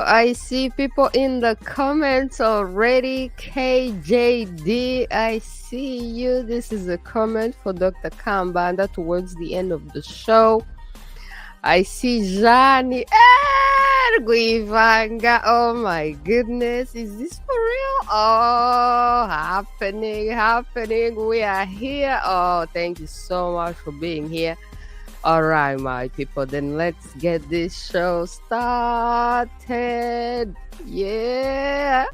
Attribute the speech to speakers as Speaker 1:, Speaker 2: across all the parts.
Speaker 1: I see people in the comments already. KJD, I see you. This is a comment for Dr. Kambanda towards the end of the show. I see Jani Guivanga. Oh my goodness. Is this for real? Oh, happening. We are here. Oh, thank you so much for being here. All right, my people, then let's get this show started. Yeah.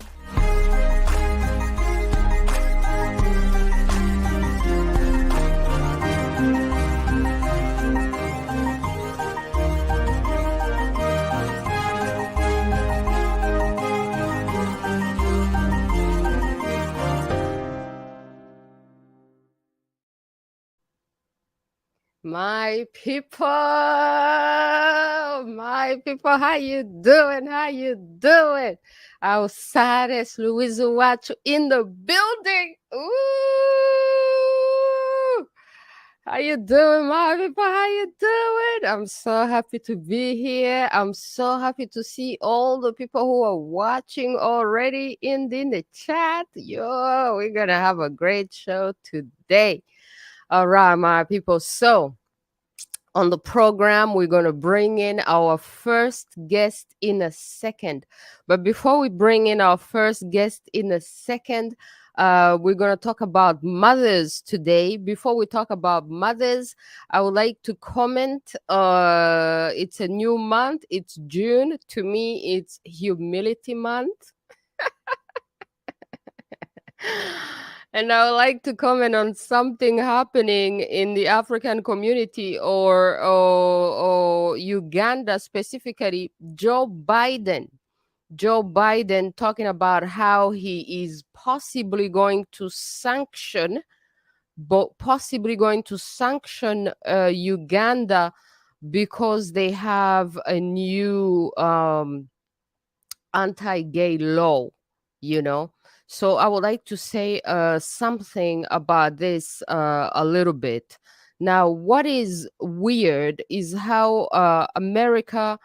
Speaker 1: My people, how you doing? Ausares, Louise UWACU in the building. Ooh, how you doing, my people? How you doing? I'm so happy to be here. I'm so happy to see all the people who are watching already in the chat. Yo, we're gonna have a great show today. All right, my people. So on the program, we're going to bring in our first guest in a second. But before we bring in our first guest in a second, we're going to talk about mothers today. Before we talk about mothers, I would like to comment. It's a new month. It's June. To me, it's Humility Month. And I would like to comment on something happening in the African community or Uganda specifically. Joe Biden talking about how he is possibly going to sanction Uganda because they have a new anti-gay law, you know. So I would like to say something about this a little bit. Now, what is weird is how America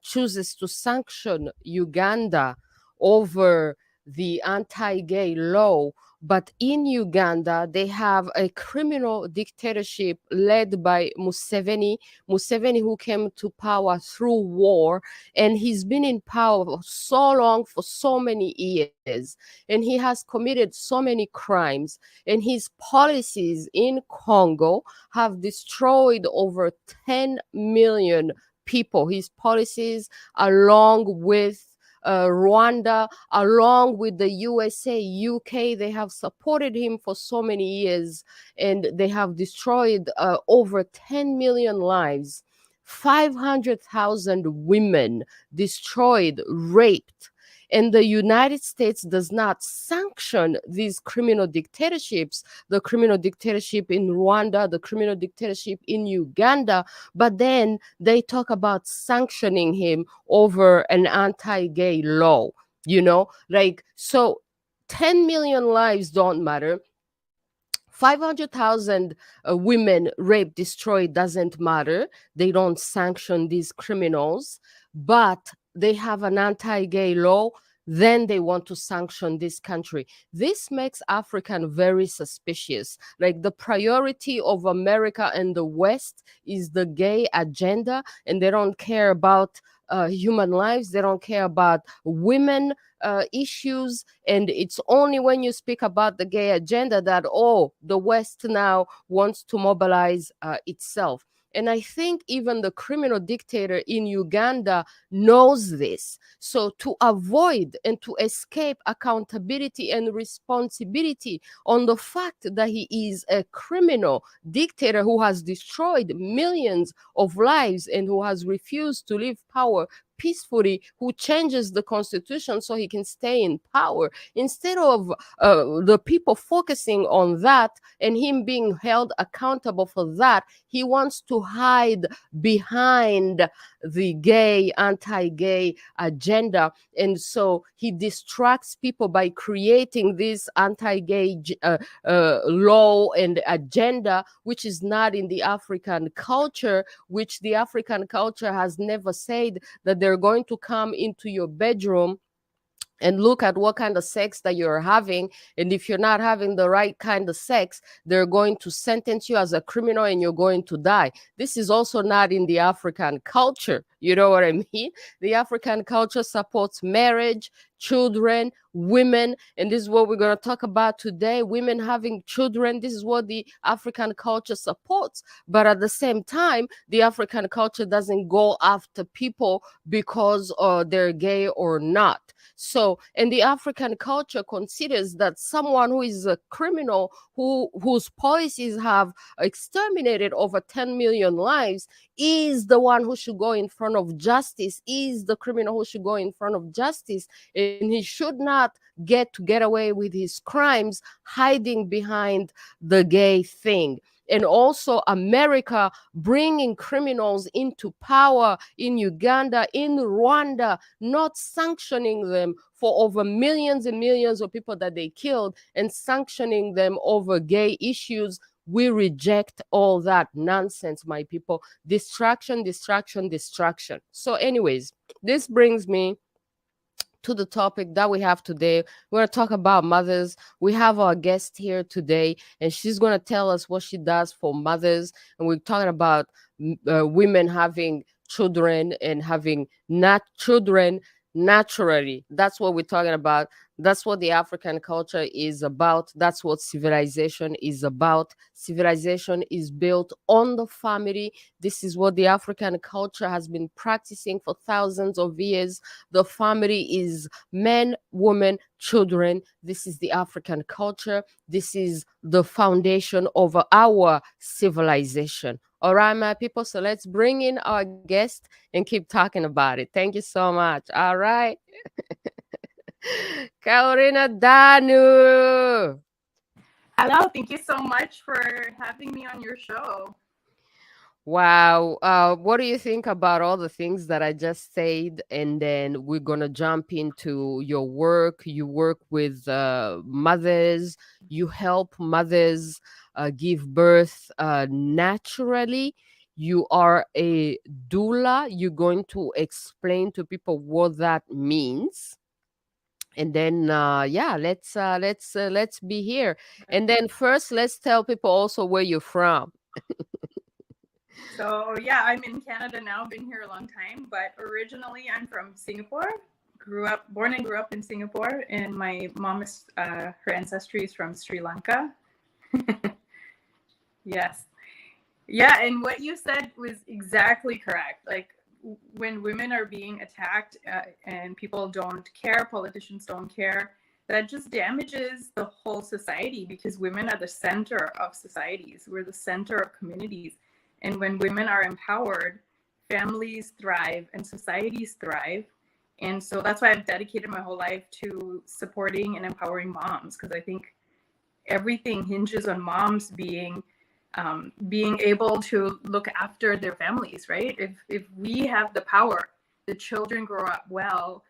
Speaker 1: chooses to sanction Uganda over the anti-gay law. But in Uganda, they have a criminal dictatorship led by Museveni, who came to power through war. And he's been in power for so long, for so many years. And he has committed so many crimes. And his policies in Congo have destroyed over 10 million people. His policies, along with Rwanda, along with the USA, UK, they have supported him for so many years, and they have destroyed over 10 million lives, 500,000 women destroyed, raped. And the United States does not sanction these criminal dictatorships, the criminal dictatorship in Rwanda, the criminal dictatorship in Uganda, but then they talk about sanctioning him over an anti-gay law, you know? Like, so 10 million lives don't matter. 500,000 women raped, destroyed doesn't matter. They don't sanction these criminals, but they have an anti-gay law, then they want to sanction this country. This makes African very suspicious. Like, the priority of America and the West is the gay agenda, and they don't care about human lives. They don't care about women issues. And it's only when you speak about the gay agenda that, the West now wants to mobilize itself. And I think even the criminal dictator in Uganda knows this. So to avoid and to escape accountability and responsibility on the fact that he is a criminal dictator who has destroyed millions of lives and who has refused to leave power peacefully, who changes the constitution so he can stay in power, instead of the people focusing on that and him being held accountable for that, he wants to hide behind the gay, anti-gay agenda. And so he distracts people by creating this anti-gay law and agenda, which is not in the African culture, which the African culture has never said that they're going to come into your bedroom and look at what kind of sex that you're having. And if you're not having the right kind of sex, they're going to sentence you as a criminal and you're going to die. This is also not in the African culture. You know what I mean? The African culture supports marriage, children, women. And this is what we're going to talk about today. Women having children. This is what the African culture supports. But at the same time, the African culture doesn't go after people because they're gay or not. So, and the African culture considers that someone who is a criminal, whose policies have exterminated over 10 million lives, is the one who should go in front of justice, is the criminal who should go in front of justice, and he should not get away with his crimes hiding behind the gay thing. And also America bringing criminals into power in Uganda, in Rwanda, not sanctioning them for over millions and millions of people that they killed and sanctioning them over gay issues. We reject all that nonsense, my people. Distraction, distraction, distraction. So anyways, this brings me to the topic that we have today. We're going to talk about mothers. We have our guest here today, and she's going to tell us what she does for mothers. And we're talking about women having children and having not children naturally. That's what we're talking about. That's what the African culture is about. That's what civilization is about. Civilization is built on the family. This is what the African culture has been practicing for thousands of years. The family is men, women, children. This is the African culture. This is the foundation of our civilization. All right, my people. So let's bring in our guest and keep talking about it. Thank you so much. All right. Kaurina DANU.
Speaker 2: Hello, thank you so much for having me on your show.
Speaker 1: Wow. What do you think about all the things that I just said? And then we're going to jump into your work. You work with mothers, you help mothers give birth naturally. You are a doula. You're going to explain to people what that means. And then let's be here. And then first let's tell people also where you're from.
Speaker 2: So yeah, I'm in Canada now, been here a long time, but originally I'm from Singapore. Born and grew up in Singapore, and my mom is her ancestry is from Sri Lanka. Yes. Yeah, and what you said was exactly correct. Like when women are being attacked and people don't care, politicians don't care, that just damages the whole society, because women are the center of societies. We're the center of communities. And when women are empowered, families thrive and societies thrive. And so that's why I've dedicated my whole life to supporting and empowering moms, because I think everything hinges on moms being able to look after their families, right? If we have the power, the children grow up well,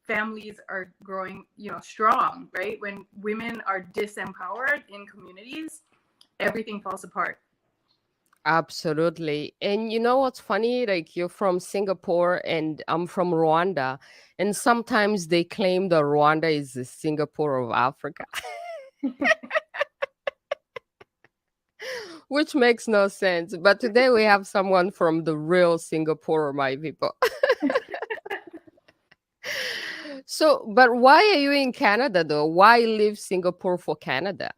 Speaker 2: families are growing, strong, right? When women are disempowered in communities, everything falls apart.
Speaker 1: Absolutely. And you know what's funny? Like you're from Singapore and I'm from Rwanda. And sometimes they claim that Rwanda is the Singapore of Africa. Which makes no sense. But today we have someone from the real Singapore, my people. So, but why are you in Canada though? Why leave Singapore for Canada?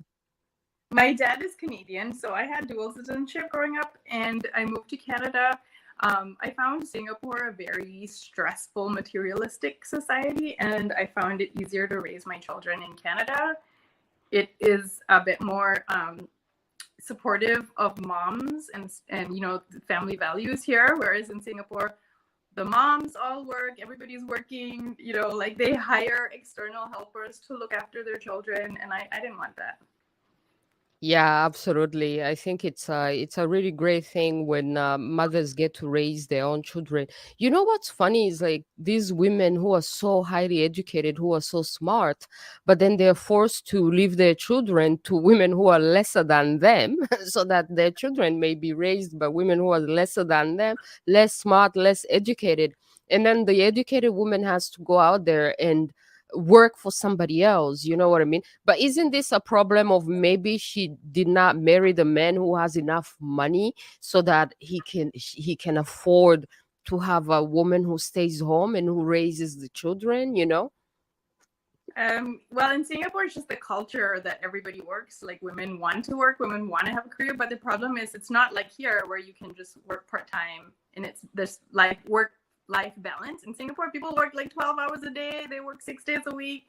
Speaker 2: My dad is Canadian, so I had dual citizenship growing up, and I moved to Canada. I found Singapore a very stressful, materialistic society, and I found it easier to raise my children in Canada. It is a bit more supportive of moms and family values here, whereas in Singapore, the moms all work, everybody's working, like they hire external helpers to look after their children, and I didn't want that.
Speaker 1: Yeah, absolutely. I think it's a really great thing when mothers get to raise their own children. You know what's funny is like these women who are so highly educated, who are so smart, but then they're forced to leave their children to women who are lesser than them, so that their children may be raised by women who are lesser than them, less smart, less educated. and then the educated woman has to go out there and work for somebody else, you know what I mean? But isn't this a problem of maybe she did not marry the man who has enough money so that he can afford to have a woman who stays home and who raises the children, you know?
Speaker 2: Well, in Singapore, it's just the culture that everybody works. Like, women want to work, women want to have a career, but the problem is it's not like here where you can just work part-time and it's this like work-life balance. In Singapore, people work like 12 hours a day, they work 6 days a week,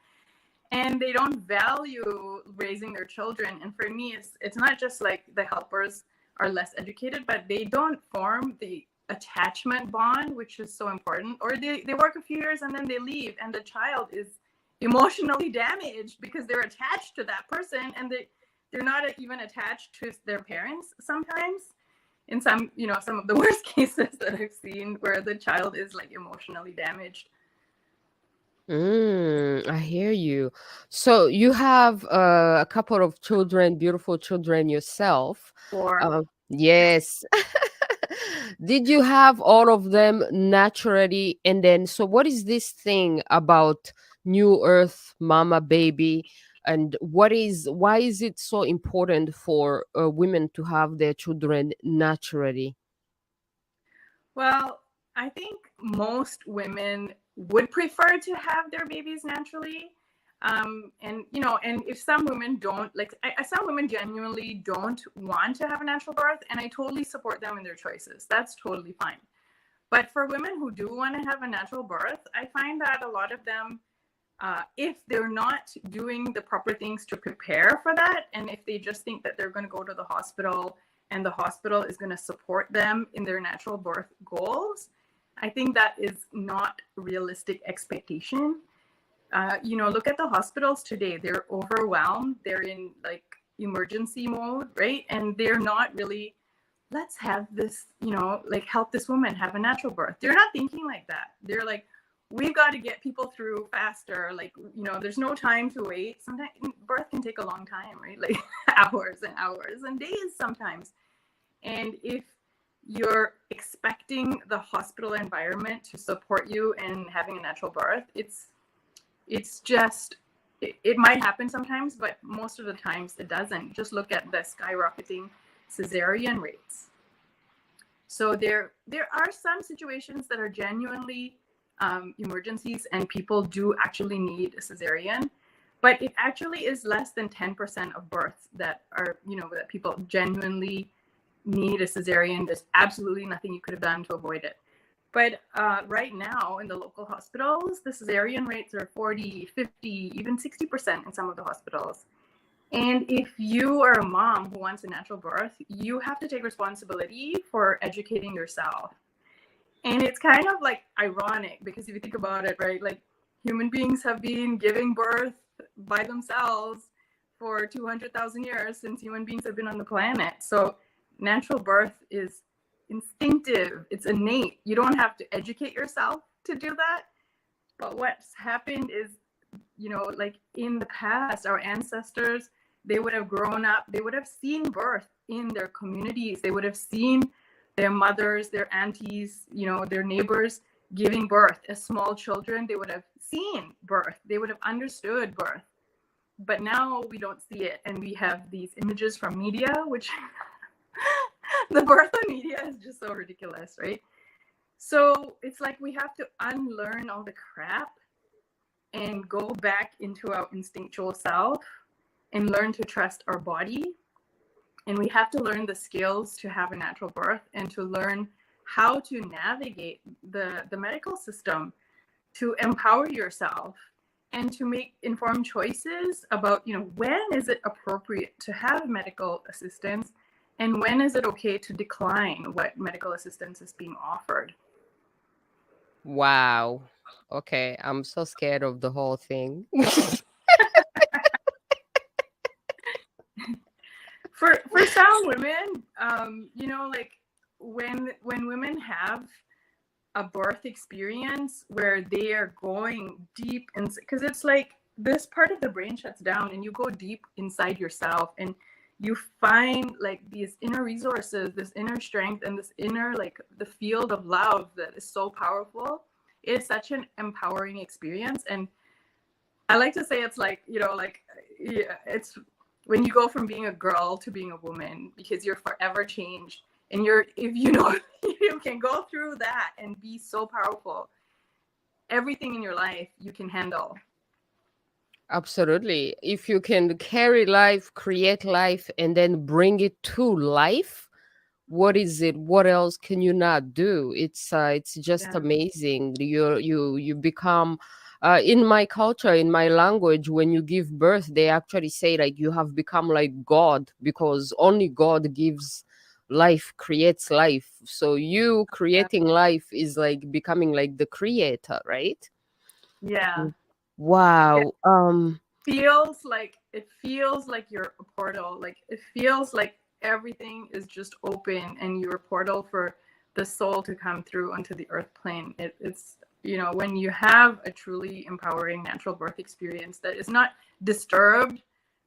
Speaker 2: and they don't value raising their children. And for me, it's not just like the helpers are less educated, but they don't form the attachment bond, which is so important. Or they work a few years and then they leave, and the child is emotionally damaged because they're attached to that person, and they're not even attached to their parents sometimes. In some, some of the worst cases that I've seen where the child is like emotionally damaged.
Speaker 1: I hear you. So you have a couple of children, beautiful children yourself.
Speaker 2: Or
Speaker 1: Yes. Did you have all of them naturally? And then, so what is this thing about New Earth Mama Baby? And why is it so important for women to have their children naturally?
Speaker 2: Well, I think most women would prefer to have their babies naturally. And if some women don't, like, some women genuinely don't want to have a natural birth, and I totally support them in their choices. That's totally fine. But for women who do want to have a natural birth, I find that a lot of them, if they're not doing the proper things to prepare for that, and if they just think that they're going to go to the hospital and the hospital is going to support them in their natural birth goals, I think that is not realistic expectation. Look at the hospitals today. They're overwhelmed. They're in like emergency mode, right? And they're not really, let's have this, help this woman have a natural birth. They're not thinking like that. They're like, we've got to get people through faster. Like, there's no time to wait. Sometimes birth can take a long time, right? Like hours and hours and days sometimes. And if you're expecting the hospital environment to support you in having a natural birth, it's just, it might happen sometimes, but most of the times it doesn't. Just look at the skyrocketing cesarean rates. So there are some situations that are genuinely emergencies and people do actually need a cesarean, but it actually is less than 10% of births that are, that people genuinely need a cesarean. There's absolutely nothing you could have done to avoid it. But right now in the local hospitals, the cesarean rates are 40, 50, even 60% in some of the hospitals. And if you are a mom who wants a natural birth, you have to take responsibility for educating yourself. And it's kind of like ironic because if you think about it, right, like human beings have been giving birth by themselves for 200,000 years since human beings have been on the planet. So natural birth is instinctive, it's innate. You don't have to educate yourself to do that. But what's happened is, like in the past, our ancestors, they would have grown up, they would have seen birth in their communities. They would have seen their mothers, their aunties, their neighbors giving birth. As small children, they would have seen birth. They would have understood birth. But now we don't see it. And we have these images from media, which the birth of media is just so ridiculous, right? So it's like we have to unlearn all the crap and go back into our instinctual self and learn to trust our body. And we have to learn the skills to have a natural birth and to learn how to navigate the medical system, to empower yourself and to make informed choices about, when is it appropriate to have medical assistance and when is it okay to decline what medical assistance is being offered.
Speaker 1: Wow. Okay, I'm so scared of the whole thing.
Speaker 2: For some women, like when women have a birth experience where they are going deep because it's like this part of the brain shuts down and you go deep inside yourself and you find like these inner resources, this inner strength and this inner, like the field of love that is so powerful. It's such an empowering experience. And I like to say it's like, yeah, it's when you go from being a girl to being a woman, because you're forever changed. And if you can go through that and be so powerful, everything in your life you can handle.
Speaker 1: Absolutely. If you can carry life, create life, and then bring it to life, what is it? What else can you not do? It's just
Speaker 2: Yeah.
Speaker 1: amazing. You become in my culture, in my language, when you give birth, they actually say like you have become like God, because only God gives life, creates life. So you creating life is like becoming like the creator, right?
Speaker 2: Yeah.
Speaker 1: Wow.
Speaker 2: It feels like you're a portal. Like it feels like everything is just open and you're a portal for the soul to come through onto the earth plane. It's when you have a truly empowering natural birth experience that is not disturbed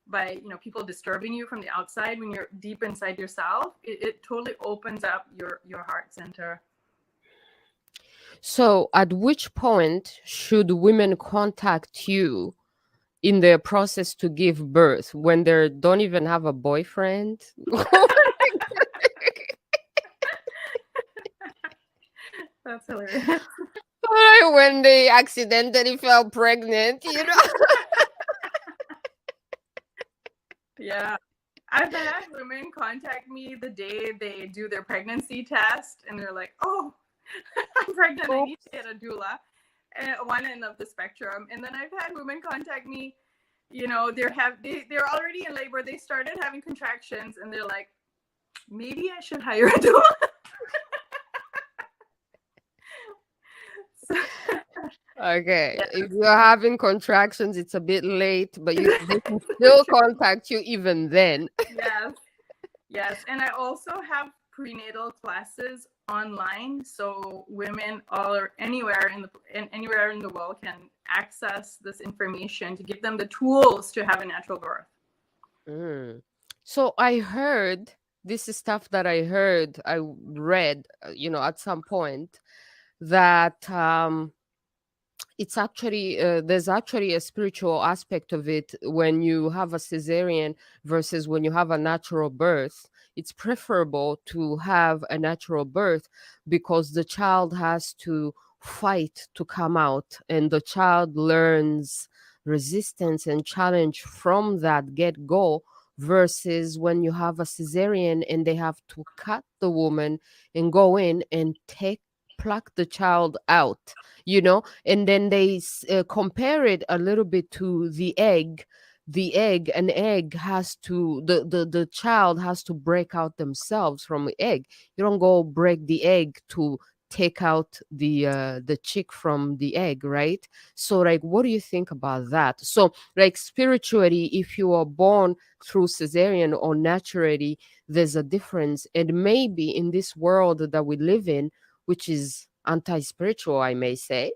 Speaker 2: by people disturbing you from the outside. When you're deep inside yourself, it totally opens up your heart center.
Speaker 1: So, at which point should women contact you in their process to give birth, when they don't even have a boyfriend?
Speaker 2: That's hilarious.
Speaker 1: Or when they accidentally fell pregnant, you know?
Speaker 2: Yeah. I've had women contact me the day they do their pregnancy test and they're like, oh, I'm pregnant. I need to get a doula. And at one end of the spectrum. And then I've had women contact me, they're already in labor. They started having contractions and they're like, maybe I should hire a doula.
Speaker 1: Okay, if you're having contractions, it's a bit late, but they can still contact you even then.
Speaker 2: Yes. And I also have prenatal classes online, so women anywhere in the world can access this information to give them the tools to have a natural birth.
Speaker 1: So I heard, this is stuff that I read, at some point, that it's actually there's actually a spiritual aspect of it. When you have a cesarean versus when you have a natural birth, it's preferable to have a natural birth, because the child has to fight to come out, and the child learns resistance and challenge from that get go, versus when you have a cesarean and they have to cut the woman and go in and pluck the child out, and then they compare it a little bit to the egg. An egg has to, the child has to break out themselves from the egg. You don't go break the egg to take out the chick from the egg, right? So like, what do you think about that? So like, spiritually, if you are born through cesarean or naturally, there's a difference. And maybe in this world that we live in, which is anti-spiritual, I may say,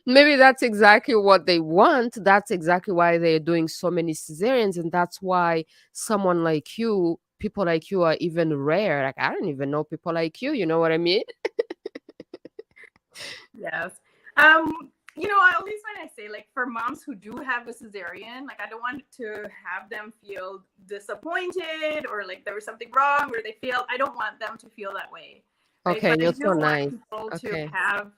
Speaker 1: maybe that's exactly what they want. That's exactly why they're doing so many cesareans, and that's why someone like you, people like you, are even rare. Like, I don't even know people like you, you know what I mean?
Speaker 2: Yes. I always, when I say, like, for moms who do have a cesarean, like, I don't want to have them feel disappointed or like there was something wrong or they failed. I don't want them to feel that way. Right?
Speaker 1: Okay,
Speaker 2: But I
Speaker 1: you're
Speaker 2: do
Speaker 1: so
Speaker 2: want
Speaker 1: nice.
Speaker 2: people
Speaker 1: Okay.
Speaker 2: to have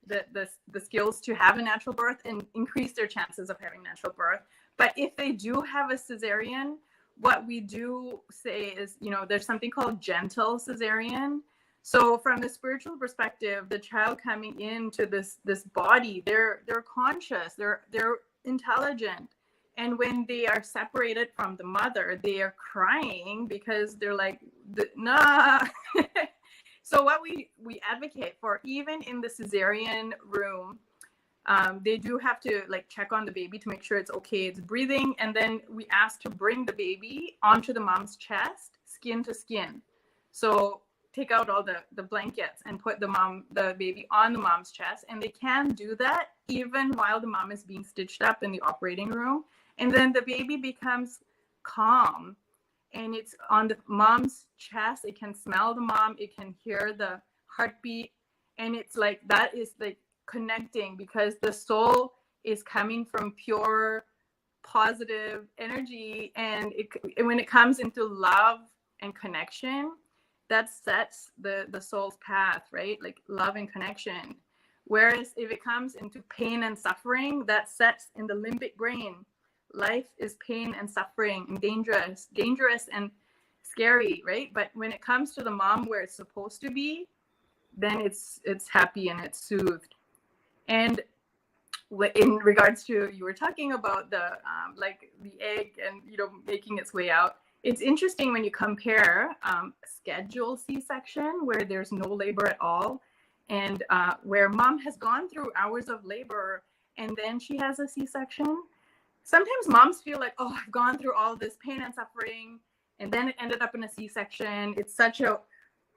Speaker 2: the skills to have a natural birth and increase their chances of having natural birth. But if they do have a cesarean, what we do say is, there's something called gentle cesarean. So from the spiritual perspective, the child coming into this body, they're conscious, they're intelligent. And when they are separated from the mother, they are crying because they're like, nah. So what we advocate for, even in the cesarean room, they do have to like check on the baby to make sure it's okay, it's breathing. And then we ask to bring the baby onto the mom's chest, skin to skin. So take out all the blankets and put the baby on the mom's chest. And they can do that even while the mom is being stitched up in the operating room. And then the baby becomes calm and it's on the mom's chest. It can smell the mom. It can hear the heartbeat. And it's like, that is like connecting, because the soul is coming from pure positive energy, and when it comes into love and connection, that sets the soul's path, right? Like love and connection. Whereas if it comes into pain and suffering, that sets in the limbic brain. Life is pain and suffering and dangerous and scary, right? But when it comes to the mom where it's supposed to be, then it's happy and it's soothed. And in regards to, you were talking about the like the egg and, you know, making its way out. It's interesting when you compare scheduled C-section, where there's no labor at all, and where mom has gone through hours of labor and then she has a C-section. Sometimes moms feel like, oh, I've gone through all this pain and suffering, and then it ended up in a C-section. It's such a,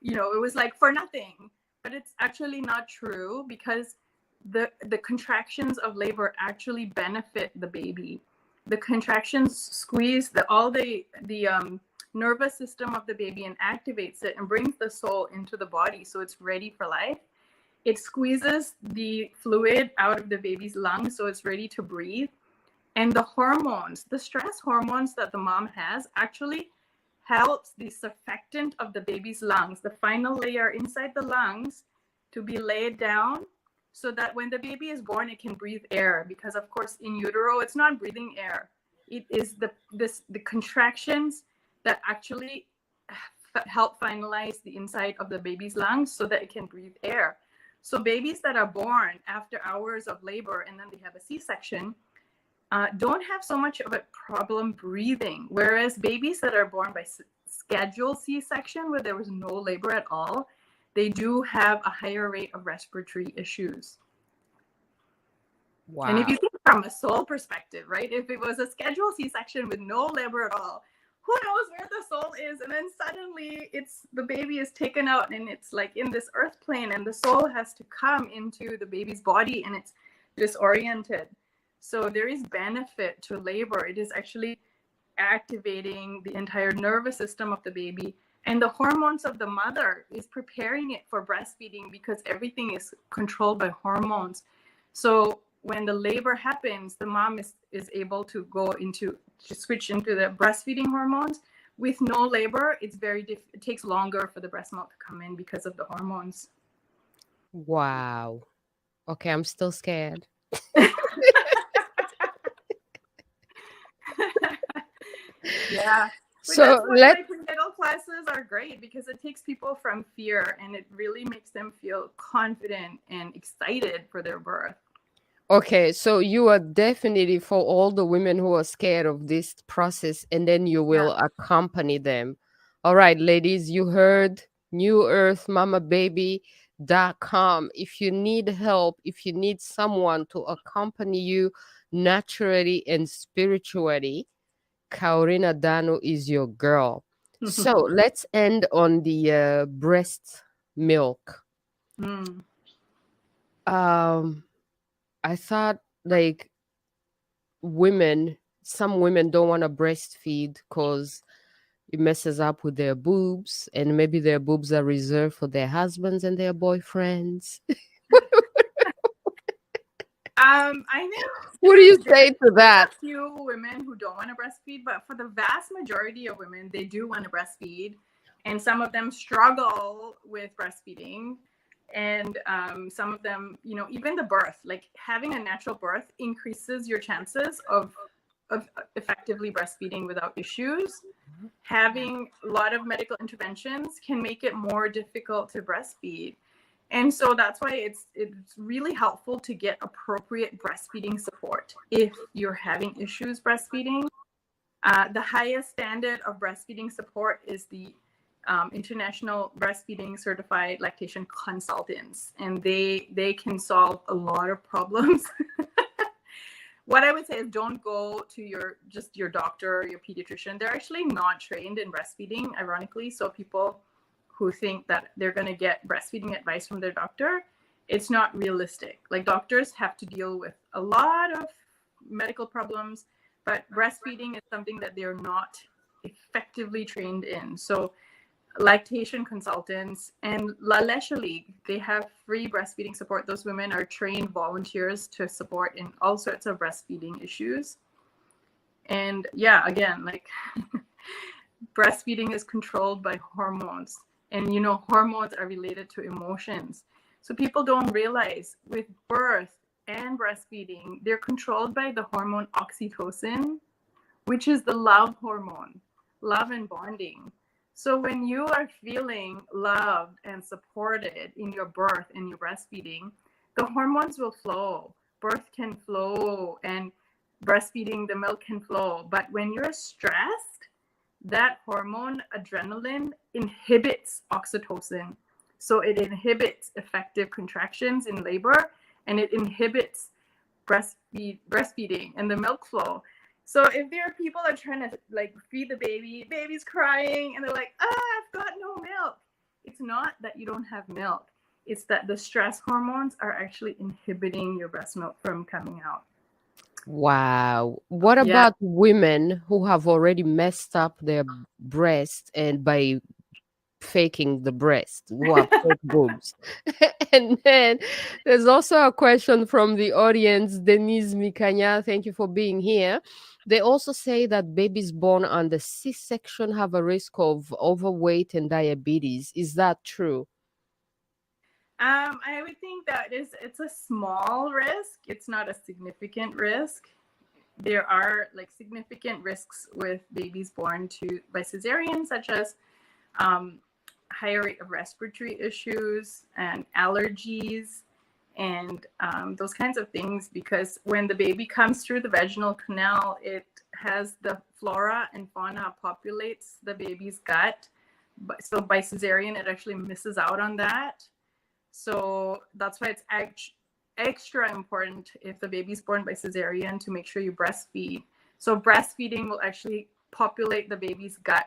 Speaker 2: you know, it was like for nothing. But it's actually not true, because the contractions of labor actually benefit the baby. The contractions squeeze all the nervous system of the baby and activates it and brings the soul into the body, so it's ready for life. It squeezes the fluid out of the baby's lungs, so it's ready to breathe. And the hormones, the stress hormones that the mom has, actually helps the surfactant of the baby's lungs, the final layer inside the lungs, to be laid down, so that when the baby is born, it can breathe air. Because of course, in utero, it's not breathing air. It is the contractions that actually help finalize the inside of the baby's lungs so that it can breathe air. So babies that are born after hours of labor and then they have a C-section don't have so much of a problem breathing. Whereas babies that are born by scheduled C-section, where there was no labor at all, they do have a higher rate of respiratory issues. Wow. And if you think from a soul perspective, right? If it was a scheduled C-section with no labor at all, who knows where the soul is? And then suddenly the baby is taken out, and it's like in this earth plane, and the soul has to come into the baby's body, and it's disoriented. So there is benefit to labor. It is actually activating the entire nervous system of the baby. And the hormones of the mother is preparing it for breastfeeding, because everything is controlled by hormones. So when the labor happens, the mom is able to switch into the breastfeeding hormones. With no labor, it takes longer for the breast milk to come in because of the hormones.
Speaker 1: Wow. Okay, I'm still scared.
Speaker 2: Yeah.
Speaker 1: So
Speaker 2: prenatal classes are great, because it takes people from fear and it really makes them feel confident and excited for their birth.
Speaker 1: Okay, so you are definitely for all the women who are scared of this process, and then you will accompany them. All right, ladies, you heard newearthmamababy.com. If you need help, if you need someone to accompany you naturally and spiritually, Kaurina DANU is your girl. So let's end on the breast milk. I thought like some women don't want to breastfeed because it messes up with their boobs, and maybe their boobs are reserved for their husbands and their boyfriends.
Speaker 2: I think.
Speaker 1: What do you say to that?
Speaker 2: A few women who don't want to breastfeed, but for the vast majority of women, they do want to breastfeed, and some of them struggle with breastfeeding, and some of them, you know, even the birth, like having a natural birth increases your chances of effectively breastfeeding without issues. Having a lot of medical interventions can make it more difficult to breastfeed. And so that's why it's really helpful to get appropriate breastfeeding support if you're having issues breastfeeding. The highest standard of breastfeeding support is the International Breastfeeding Certified Lactation Consultants, and they can solve a lot of problems. What I would say is don't go to your doctor or your pediatrician. They're actually not trained in breastfeeding, ironically. So people who think that they're going to get breastfeeding advice from their doctor, it's not realistic. Like, doctors have to deal with a lot of medical problems, but breastfeeding is something that they're not effectively trained in. So lactation consultants, and La Leche League. They have free breastfeeding support. Those women are trained volunteers to support in all sorts of breastfeeding issues. And yeah, again, like breastfeeding is controlled by hormones. And you know, hormones are related to emotions. So people don't realize with birth and breastfeeding, they're controlled by the hormone oxytocin, which is the love hormone, love and bonding. So when you are feeling loved and supported in your birth and your breastfeeding, the hormones will flow. Birth can flow and breastfeeding, the milk can flow. But when you're stressed, that hormone, adrenaline, inhibits oxytocin. So it inhibits effective contractions in labor, and it inhibits breastfeeding and the milk flow. So if there are people that are trying to like feed the baby's crying, and they're like, I've got no milk. It's not that you don't have milk. It's that the stress hormones are actually inhibiting your breast milk from coming out.
Speaker 1: Wow. What about women who have already messed up their breast and by faking the breast, who have fake boobs? And then there's also a question from the audience, Denise Mikanya. Thank you for being here. They also say that babies born under C-section have a risk of overweight and diabetes. Is that true?
Speaker 2: I would think that it's a small risk. It's not a significant risk. There are like significant risks with babies born by cesarean, such as higher rate of respiratory issues and allergies and those kinds of things, because when the baby comes through the vaginal canal, it has the flora and fauna populates the baby's gut. So by cesarean, it actually misses out on that. So that's why it's extra important if the baby's born by cesarean to make sure you breastfeed. So breastfeeding will actually populate the baby's gut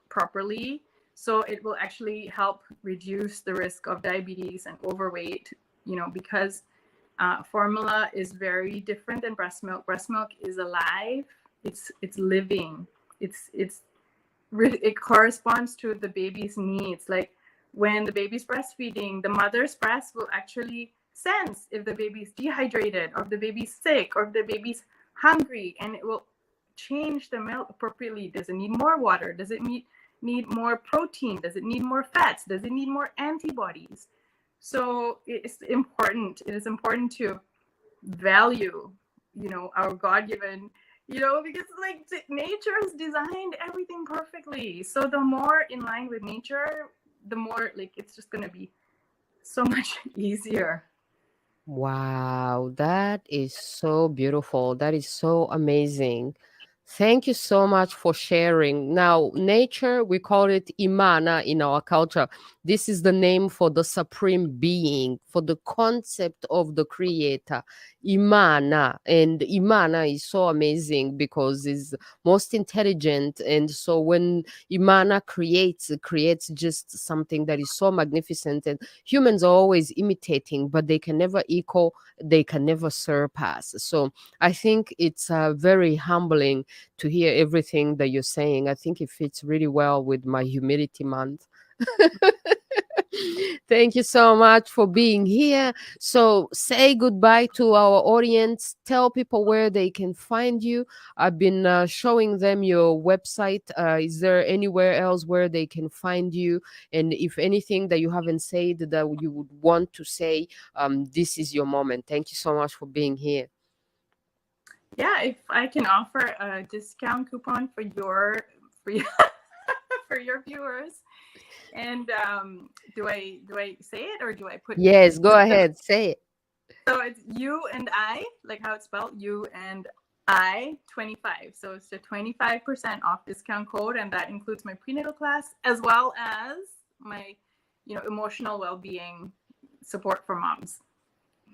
Speaker 2: properly. So it will actually help reduce the risk of diabetes and overweight, because formula is very different than breast milk. Breast milk is alive. It's living. It corresponds to the baby's needs. Like when the baby's breastfeeding, the mother's breast will actually sense if the baby's dehydrated, or if the baby's sick, or if the baby's hungry, and it will change the milk appropriately. Does it need more water? Does it need more protein? Does it need more fats? Does it need more antibodies? So it is important to value, our God-given, because like nature has designed everything perfectly. So the more in line with nature, the more like it's just going to be so much easier.
Speaker 1: Wow, that is so beautiful. That is so amazing. Thank you so much for sharing. Now, nature, we call it Imana in our culture. This is the name for the supreme being, for the concept of the creator, Imana. And Imana is so amazing because it's most intelligent. And so when Imana creates, it creates just something that is so magnificent. And humans are always imitating, but they can never equal, they can never surpass. So I think it's very humbling to hear everything that you're saying. I think it fits really well with my humility month. Thank you so much for being here. So say goodbye to our audience. Tell people where they can find you. I've been showing them your website. Is there anywhere else where they can find you? And if anything that you haven't said that you would want to say, this is your moment. Thank you so much for being here.
Speaker 2: Yeah, if I can offer a discount coupon for your for your viewers. And do I say it, or do I put?
Speaker 1: Yes, go ahead, say it.
Speaker 2: So it's U&I, like how it's spelled, U&I 25. So it's a 25% off discount code, and that includes my prenatal class as well as my, emotional well-being support for moms.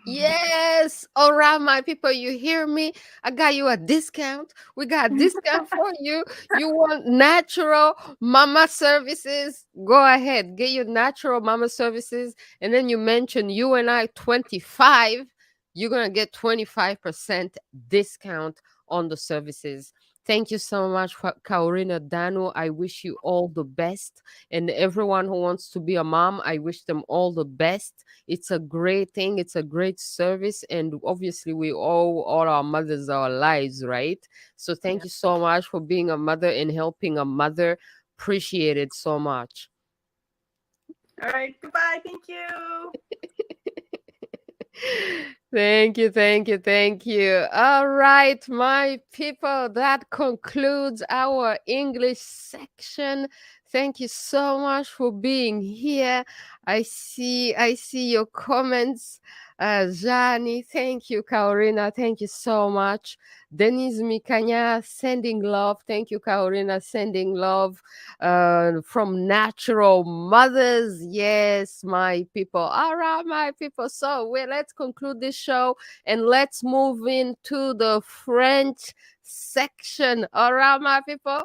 Speaker 1: Yes. All right, my people, you hear me? I got you a discount. We got a discount for you. You want natural mama services? Go ahead, get your natural mama services. And then you mention U&I 25. You're going to get 25% discount on the services. Thank you so much, Kaurina DANU. I wish you all the best. And everyone who wants to be a mom, I wish them all the best. It's a great thing. It's a great service. And obviously, we owe all our mothers our lives, right? So thank
Speaker 2: Yeah.
Speaker 1: you so much for being a mother and helping a mother. Appreciate it so much.
Speaker 2: All right. Goodbye. Thank you.
Speaker 1: Thank you, thank you, thank you. All right, my people, that concludes our English section. Thank you so much for being here. I see your comments. Jani, thank you, Kaurina. Thank you so much. Denise Mikanya, sending love. Thank you, Kaurina, sending love from natural mothers. Yes, my people. All right, my people. So let's conclude this show and let's move into the French section. All right, my people.